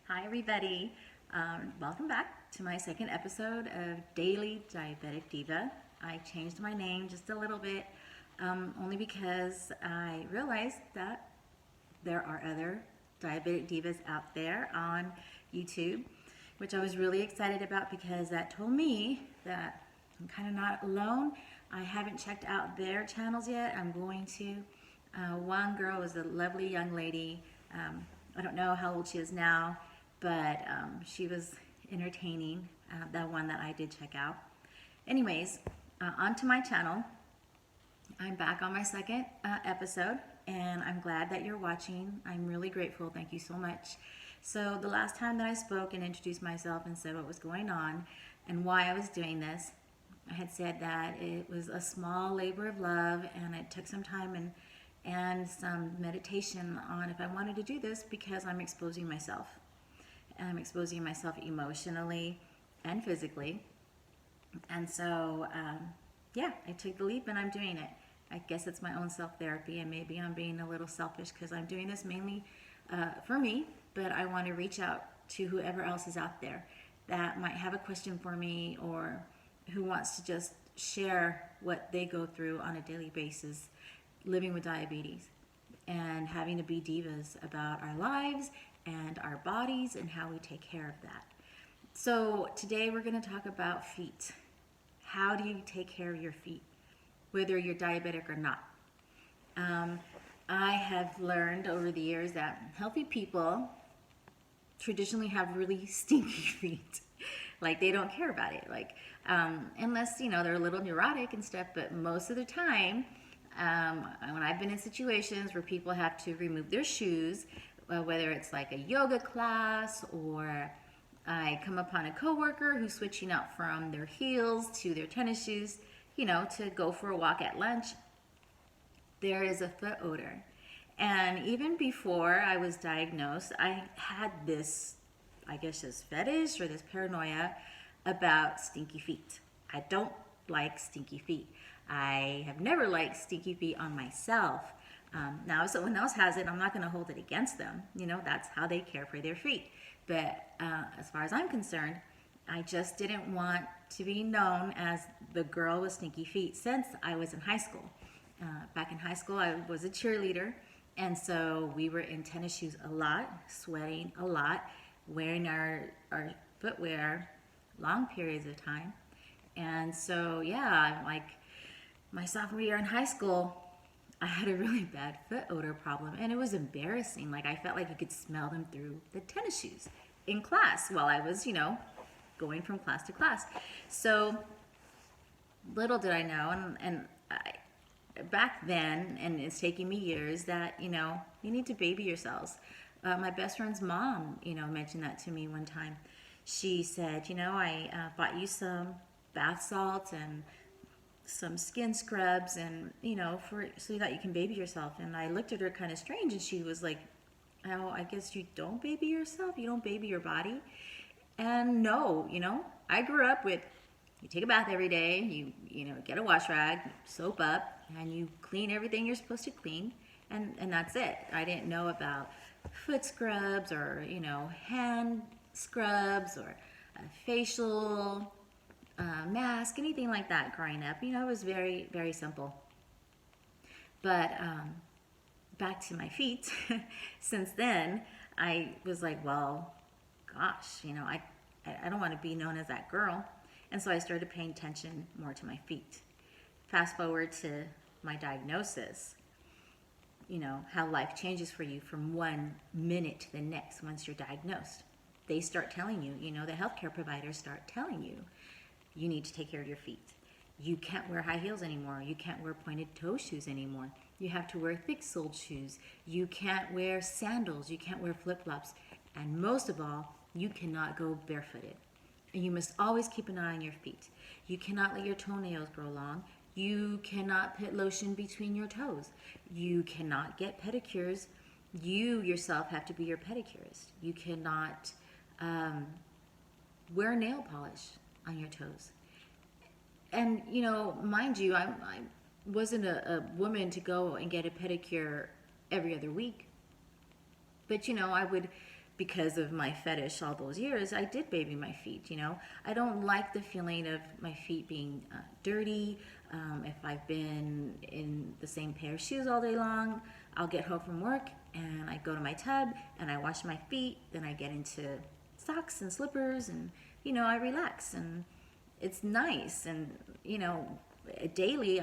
Hi, everybody. Welcome back to my second episode of Daily Diabetic Diva. I changed my name just a little bit, only because I realized that there are other diabetic divas out there on YouTube, which I was really excited about because that told me that I'm kind of not alone. I haven't checked out their channels yet. I'm going to. One girl is a lovely young lady. I don't know how old she is now, but she was entertaining, the one that I did check out. Anyways, onto my channel. I'm back on my second episode, and I'm glad that you're watching. I'm really grateful. Thank you so much. So, the last time that I spoke and introduced myself and said what was going on and why I was doing this, I had said that it was a small labor of love, and it took some time and some meditation on if I wanted to do this because I'm exposing myself. I'm exposing myself emotionally and physically. And so, yeah, I took the leap and I'm doing it. I guess it's my own self therapy, and maybe I'm being a little selfish because I'm doing this mainly for me, but I want to reach out to whoever else is out there that might have a question for me or who wants to just share what they go through on a daily basis living with diabetes and having to be divas about our lives and our bodies and how we take care of that. So, today we're going to talk about feet. How do you take care of your feet, whether you're diabetic or not? Um, I have learned over the years that healthy people traditionally have really stinky feet. Like they don't care about it. Like, unless, they're a little neurotic and stuff, but most of the time, when I've been in situations where people have to remove their shoes, whether it's like a yoga class or I come upon a coworker who's switching out from their heels to their tennis shoes, to go for a walk at lunch, there is a foot odor. And even before I was diagnosed, I had this, I guess, this fetish or this paranoia about stinky feet. I don't like stinky feet. I have never liked stinky feet on myself. Now, if someone else has it, I'm not going to hold it against them. That's how they care for their feet. But as far as I'm concerned, I just didn't want to be known as the girl with stinky feet since I was in high school. Back in high school, I was a cheerleader, and so we were in tennis shoes a lot, sweating a lot, wearing our footwear long periods of time. And so, yeah, like my sophomore year in high school, I had a really bad foot odor problem, and it was embarrassing. Like I felt like you could smell them through the tennis shoes in class while I was, going from class to class. So little did I know, back then, and it's taking me years, that you need to baby yourselves. My best friend's mom, mentioned that to me one time. She said, I bought you some bath salts and some skin scrubs, and for so that you can baby yourself. And I looked at her kind of strange, and she was like, "Oh, I guess you don't baby yourself. You don't baby your body." And no, I grew up with, you take a bath every day, you get a wash rag, soap up, and you clean everything you're supposed to clean, and that's it. I didn't know about foot scrubs or hand scrubs or a facial mask, anything like that growing up. It was very, very simple. But back to my feet, since then, I was like, well, gosh, I don't want to be known as that girl. And so I started paying attention more to my feet. Fast forward to my diagnosis, how life changes for you from one minute to the next once you're diagnosed. They start telling you, the healthcare providers start telling you, you need to take care of your feet. You can't wear high heels anymore. You can't wear pointed toe shoes anymore. You have to wear thick soled shoes. You can't wear sandals. You can't wear flip flops. And most of all, you cannot go barefooted. And you must always keep an eye on your feet. You cannot let your toenails grow long. You cannot put lotion between your toes. You cannot get pedicures. You yourself have to be your pedicurist. You cannot wear nail polish on your toes. And, mind you, I wasn't a woman to go and get a pedicure every other week. But, I would because of my fetish all those years, I did baby my feet. I don't like the feeling of my feet being dirty. If I've been in the same pair of shoes all day long, I'll get home from work and I go to my tub and I wash my feet. Then I get into socks and slippers, and I relax, and it's nice. And daily,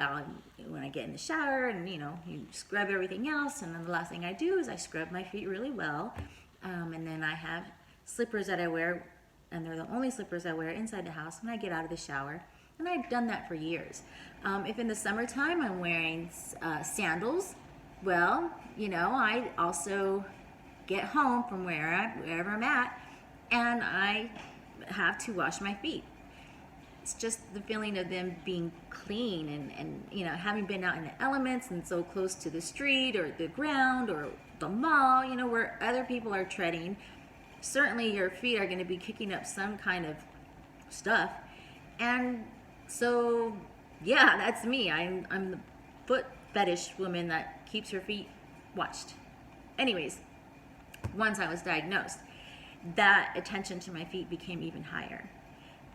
when I get in the shower, and you scrub everything else, and then the last thing I do is I scrub my feet really well. And then I have slippers that I wear, and they're the only slippers I wear inside the house when I get out of the shower. And I've done that for years. If in the summertime I'm wearing sandals, well, I also get home from wherever I'm at, and I have to wash my feet. It's just the feeling of them being clean, and having been out in the elements and so close to the street or the ground or the mall, where other people are treading. Certainly your feet are going to be kicking up some kind of stuff. And so, yeah, that's me. I'm the foot fetish woman that keeps her feet watched. Anyways, once I was diagnosed, that attention to my feet became even higher.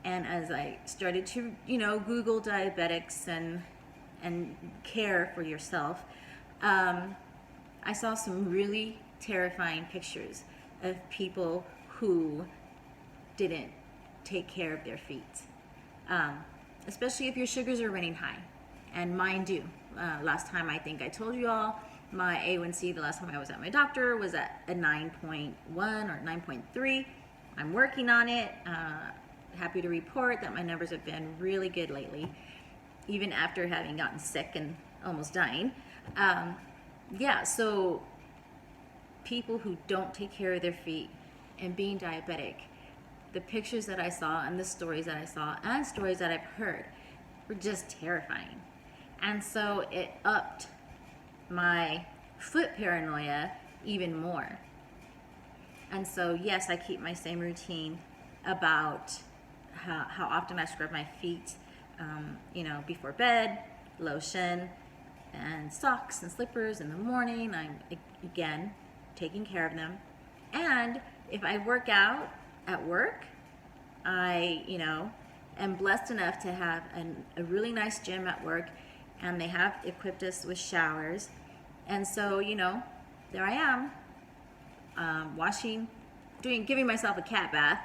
And as I started to, Google diabetics and care for yourself, I saw some really terrifying pictures of people who didn't take care of their feet, especially if your sugars are running high, and mine do. Last time I think I told you all, my A1C the last time I was at my doctor was at a 9.1 or 9.3. I'm working on it. Happy to report that my numbers have been really good lately, even after having gotten sick and almost dying. So people who don't take care of their feet and being diabetic, the pictures that I saw and the stories that I saw and stories that I've heard were just terrifying. And so it upped my foot paranoia even more. And so, yes, I keep my same routine about how often I scrub my feet, before bed, lotion, and socks and slippers in the morning. I'm, again, taking care of them. And if I work out at work, I, am blessed enough to have a really nice gym at work, and they have equipped us with showers. And so, there I am, giving myself a cat bath.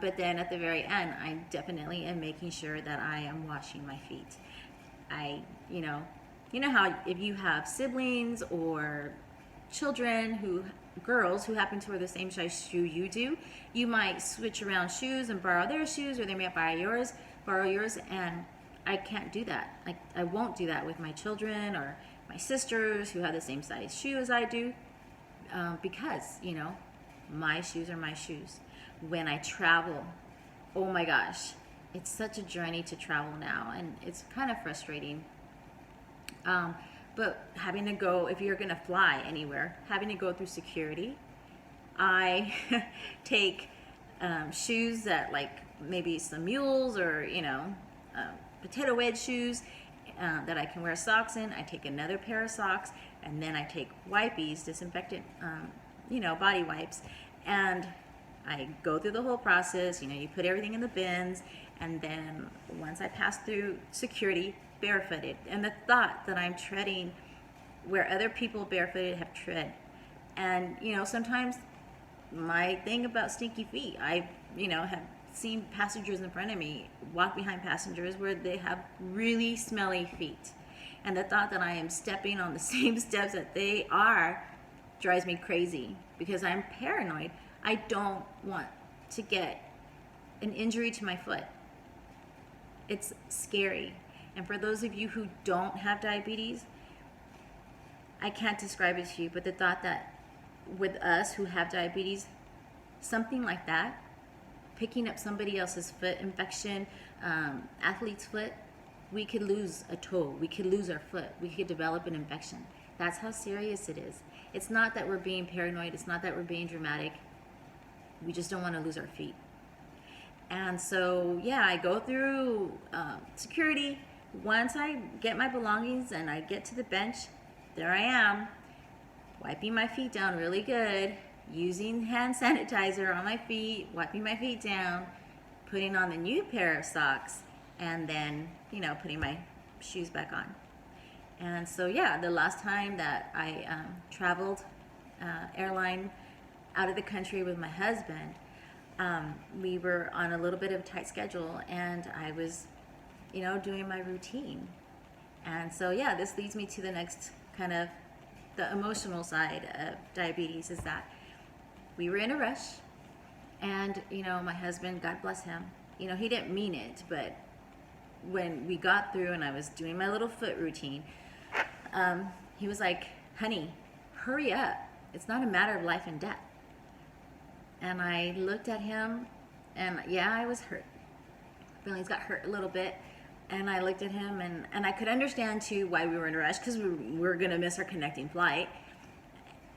But then at the very end, I definitely am making sure that I am washing my feet. You know how if you have siblings or girls who happen to wear the same size shoe you do, you might switch around shoes and borrow their shoes, or they might borrow yours, and I can't do that. I won't do that with my children or my sisters who have the same size shoe as I do, because, my shoes are my shoes. When I travel, oh my gosh, it's such a journey to travel now, and it's kind of frustrating. But having to go, if you're going to fly anywhere, having to go through security, I take shoes that, like, maybe some mules or, potato wedge shoes that I can wear socks in. I take another pair of socks, and then I take wipies, disinfectant, body wipes, and I go through the whole process. You put everything in the bins, and then once I pass through security, barefooted, and the thought that I'm treading where other people barefooted have tread. And sometimes my thing about stinky feet, I have seen passengers in front of me walk behind passengers where they have really smelly feet, and the thought that I am stepping on the same steps that they are drives me crazy, because I'm paranoid. I don't want to get an injury to my foot. It's scary. And for those of you who don't have diabetes, I can't describe it to you, but the thought that with us who have diabetes, something like that, picking up somebody else's foot infection, athlete's foot, we could lose a toe, we could lose our foot, we could develop an infection. That's how serious it is. It's not that we're being paranoid, it's not that we're being dramatic. We just don't want to lose our feet. And so, yeah, I go through security. Once I get my belongings and I get to the bench, there I am, wiping my feet down really good, using hand sanitizer on my feet, wiping my feet down, putting on the new pair of socks, and then, putting my shoes back on. And so, yeah, the last time that I traveled airline out of the country with my husband, we were on a little bit of a tight schedule, and I was, doing my routine. And so, yeah, this leads me to the next kind of the emotional side of diabetes, is that we were in a rush, and, my husband, God bless him, he didn't mean it, but when we got through and I was doing my little foot routine, he was like, honey, hurry up. It's not a matter of life and death. And I looked at him, and yeah, I was hurt. Feelings got hurt a little bit. And I looked at him, and I could understand too why we were in a rush, because we were going to miss our connecting flight.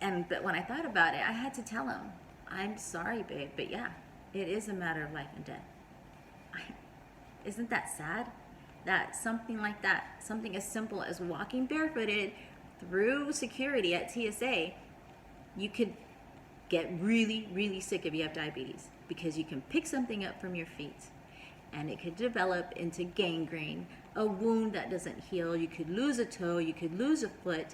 But when I thought about it, I had to tell him, I'm sorry, babe, but yeah, it is a matter of life and death. Isn't that sad? That something like that, something as simple as walking barefooted through security at TSA, you could get really, really sick if you have diabetes, because you can pick something up from your feet and it could develop into gangrene, a wound that doesn't heal. You could lose a toe, you could lose a foot,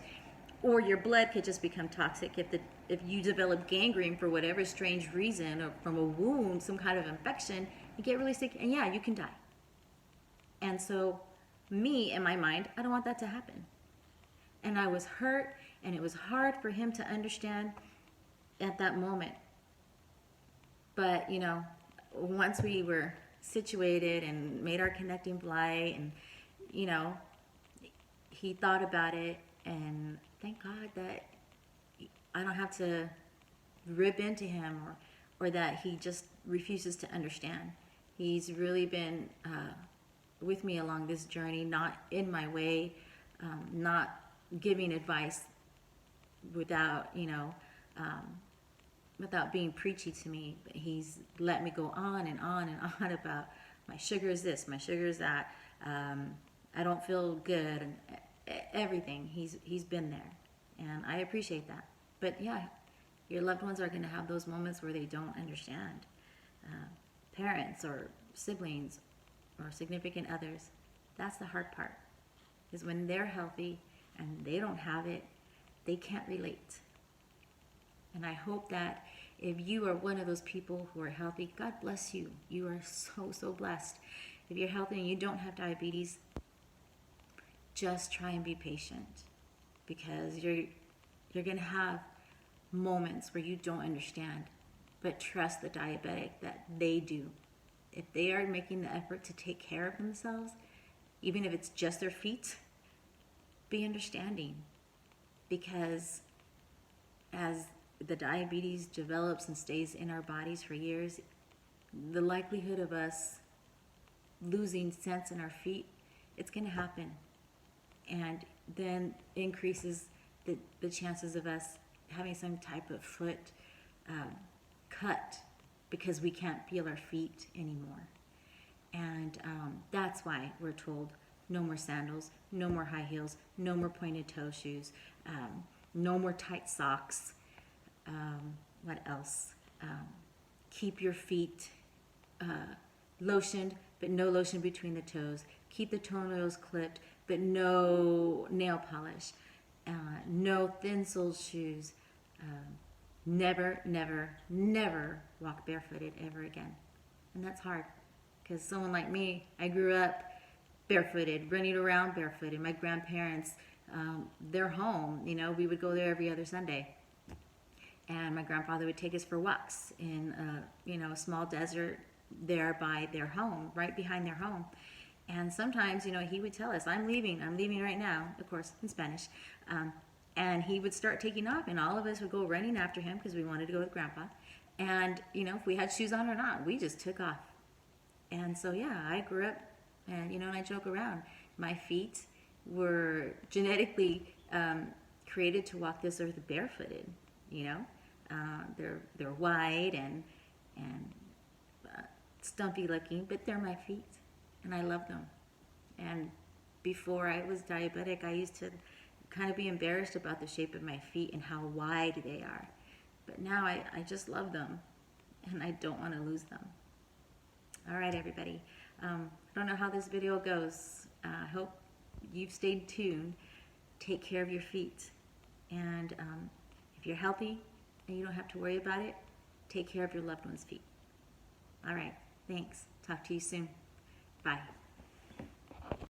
or your blood could just become toxic if you develop gangrene for whatever strange reason, or from a wound, some kind of infection. You get really sick, and yeah, you can die. And so, me, in my mind, I don't want that to happen. And I was hurt, and it was hard for him to understand at that moment. But, once we were situated and made our connecting flight, and, he thought about it, and thank God that I don't have to rip into him, or that he just refuses to understand. He's really been with me along this journey, not in my way, not giving advice without, without being preachy to me. But he's let me go on and on and on about my sugar is this, my sugar is that, I don't feel good, and everything. He's been there, and I appreciate that. But yeah, your loved ones are going to have those moments where they don't understand. Parents or siblings or significant others, that's the hard part, is when they're healthy and they don't have it, they can't relate. And I hope that if you are one of those people who are healthy, God bless you. You are so, so blessed. If you're healthy and you don't have diabetes, just try and be patient, because you're going to have moments where you don't understand, but trust the diabetic that they do. If they are making the effort to take care of themselves, even if it's just their feet, be understanding, because as the diabetes develops and stays in our bodies for years, the likelihood of us losing sense in our feet, it's going to happen. And then increases the chances of us having some type of foot cut, because we can't feel our feet anymore. And that's why we're told no more sandals, no more high heels, no more pointed toe shoes, no more tight socks. What else? Keep your feet lotioned, but no lotion between the toes. Keep the toenails clipped, but no nail polish. No thin-soled shoes. Never, never, never walk barefooted ever again. And that's hard, because someone like me, I grew up barefooted, running around barefooted. My grandparents, their home, we would go there every other Sunday. And my grandfather would take us for walks in, a small desert there by their home, right behind their home. And sometimes, he would tell us, I'm leaving right now, of course, in Spanish. And he would start taking off, and all of us would go running after him because we wanted to go with Grandpa. And, if we had shoes on or not, we just took off. And so, yeah, I grew up, and, and I joke around. My feet were genetically created to walk this earth barefooted, They're wide and stumpy looking, but they're my feet, and I love them. And before I was diabetic, I used to kind of be embarrassed about the shape of my feet and how wide they are. but now I just love them, and I don't want to lose them. All right, everybody. I don't know how this video goes. I hope you've stayed tuned. Take care of your feet. And if you're healthy and you don't have to worry about it, take care of your loved one's feet. All right. Thanks. Talk to you soon. Bye.